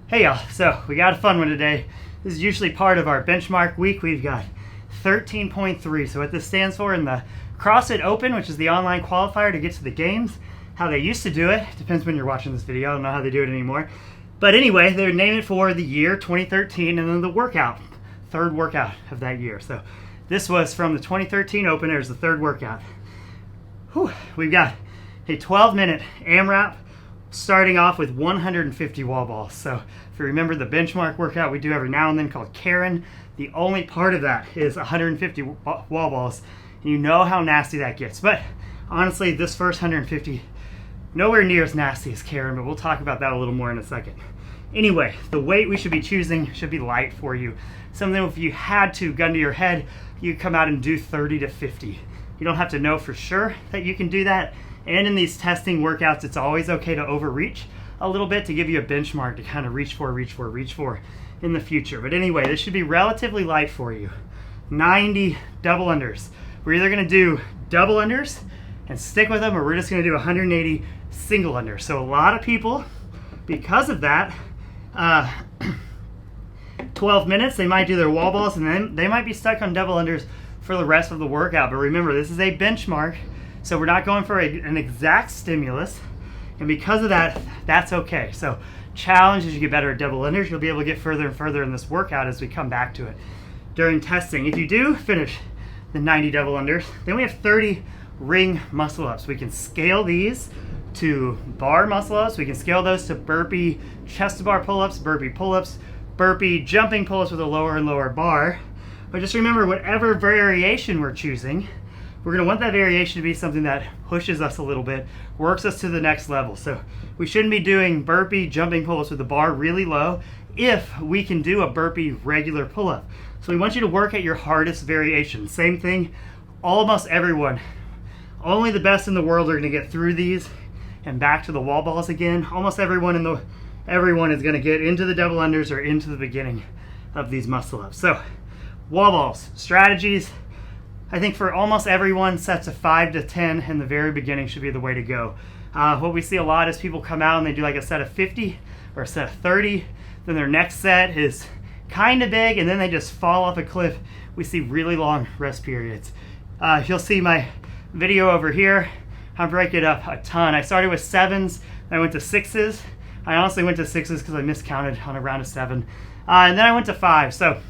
Hey y'all, so we got a fun one today. This is usually part of our benchmark week. We've got 13.3. So what this stands for in the CrossFit Open, which is the online qualifier to get to the games, how they used to do it, depends when you're watching this video, I don't know how they do it anymore. But anyway, they would name it for the year 2013 and then the workout, third workout of that year. So this was from the 2013 Open, there's the third workout. Whew. We've got a 12-minute AMRAP starting off with 150 wall balls. So if you remember the benchmark workout we do every now and then called Karen, the only part of that is 150 wall balls. And you know how nasty that gets. But honestly, this first 150, nowhere near as nasty as Karen, but we'll talk about that a little more in a second. Anyway, the weight we should be choosing should be light for you. Something if you had to, gun to your head, you come out and do 30 to 50. You don't have to know for sure that you can do that. And in these testing workouts, it's always okay to overreach a little bit to give you a benchmark to kind of reach for in the future. But anyway, this should be relatively light for you. 90 double unders. We're either going to do double unders and stick with them, or we're just going to do 180 single unders. So a lot of people, because of that, 12 minutes, they might do their wall balls and then they might be stuck on double unders for the rest of the workout. But remember, this is a benchmark. So we're not going for an exact stimulus, and because of that, that's okay. So challenge as you get better at double unders, you'll be able to get further and further in this workout as we come back to it. During testing, if you do finish the 90 double unders, then we have 30 ring muscle ups. We can scale these to bar muscle ups. We can scale those to burpee chest to bar pull-ups, burpee pull-ups, burpee jumping pull-ups with a lower and lower bar. But just remember, whatever variation we're choosing, we're going to want that variation to be something that pushes us a little bit, works us to the next level. So we shouldn't be doing burpee jumping pull-ups with the bar really low if we can do a burpee regular pull-up. So we want you to work at your hardest variation. Same thing, almost everyone. Only the best in the world are going to get through these and back to the wall balls again. Almost everyone is going to get into the double unders or into the beginning of these muscle ups. So wall balls, strategies. I think for almost everyone, sets of 5 to 10 in the very beginning should be the way to go. What we see a lot is people come out and they do like a set of 50 or a set of 30. Then their next set is kind of big and then they just fall off a cliff. We see really long rest periods. You'll see my video over here. I break it up a ton. I started with 7s, then I went to 6s. I honestly went to 6s because I miscounted on a round of 7. And then I went to 5. So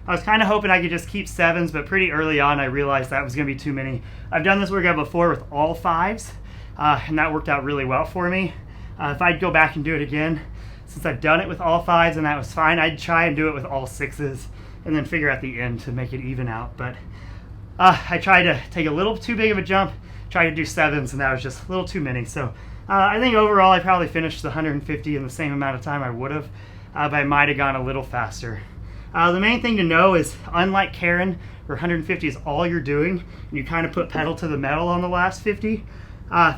I was kind of hoping I could just keep 7s, but pretty early on I realized that was going to be too many. I've done this workout before with all 5s, and that worked out really well for me. If I'd go back and do it again, since I've done it with all 5s and that was fine, I'd try and do it with all 6s and then figure out the end to make it even out. But I tried to take a little too big of a jump, tried to do 7s, and that was just a little too many. So I think overall I probably finished the 150 in the same amount of time I would have, but I might have gone a little faster. The main thing to know is, unlike Karen, where 150 is all you're doing, and you kind of put pedal to the metal on the last 50,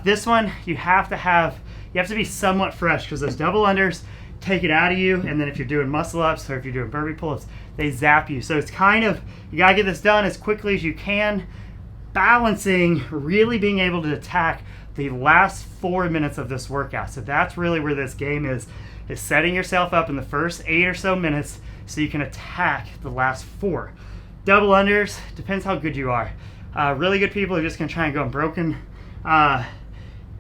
this one you have to be somewhat fresh, because those double unders take it out of you, and then if you're doing muscle ups or if you're doing burpee pull-ups, they zap you. So it's kind of, you gotta get this done as quickly as you can, balancing really being able to attack the last 4 minutes of this workout. So that's really where this game is setting yourself up in the first 8 or so minutes so you can attack the last 4. Double unders, depends how good you are. Really good people are just gonna try and go unbroken.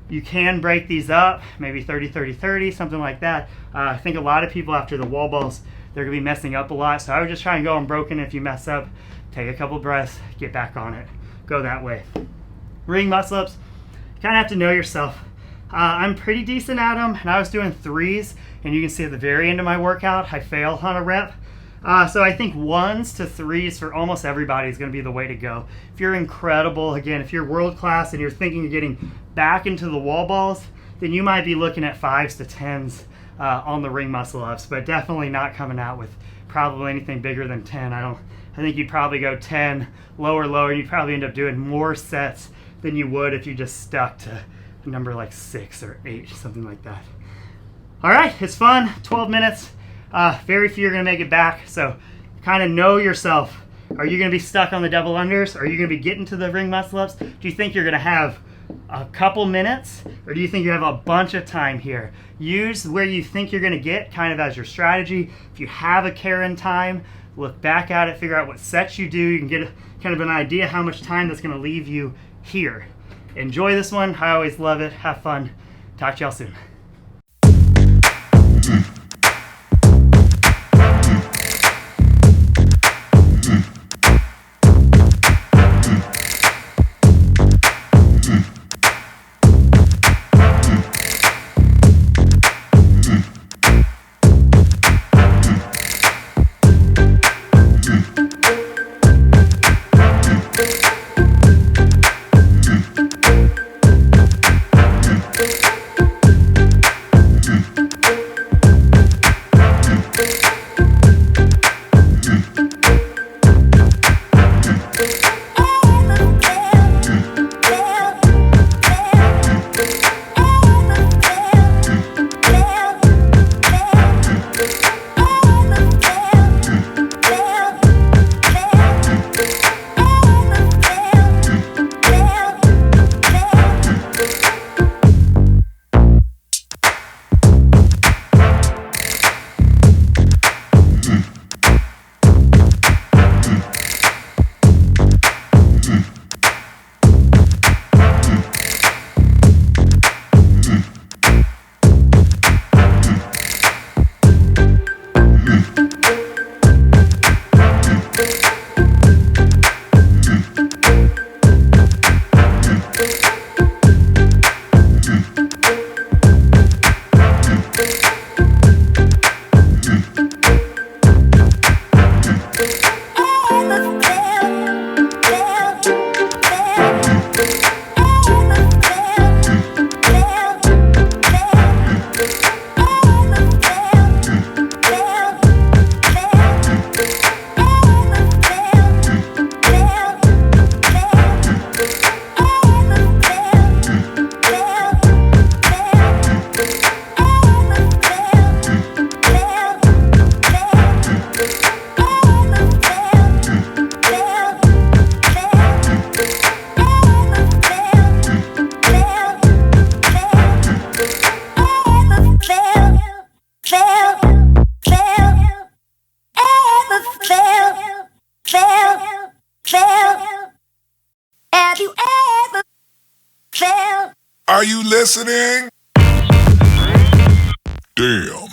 You can break these up, maybe 30, 30, 30, something like that. I think a lot of people after the wall balls, they're gonna be messing up a lot. So I would just try and go unbroken. If you mess up, take a couple breaths, get back on it. Go that way. Ring muscle ups, you kind of have to know yourself. I'm pretty decent at them, and I was doing 3s, and you can see at the very end of my workout, I fail on a rep. So I think 1s to 3s for almost everybody is going to be the way to go. If you're incredible, again, if you're world class and you're thinking of getting back into the wall balls, then you might be looking at 5s to 10s on the ring muscle ups, but definitely not coming out with probably anything bigger than 10. I think you'd probably go 10, lower, and you'd probably end up doing more sets than you would if you just stuck to a number like 6 or 8, something like that. All right, it's fun, 12 minutes. Very few are going to make it back, so kind of know yourself. Are you going to be stuck on the double unders? Are you going to be getting to the ring muscle ups? Do you think you're going to have a couple minutes, or do you think you have a bunch of time here? Use where you think you're going to get kind of as your strategy. If you have a Karen time, look back at it, figure out what sets you do. You can get kind of an idea how much time that's going to leave you here. Enjoy this one. I always love it. Have fun. Talk to y'all soon. Are you listening? Damn.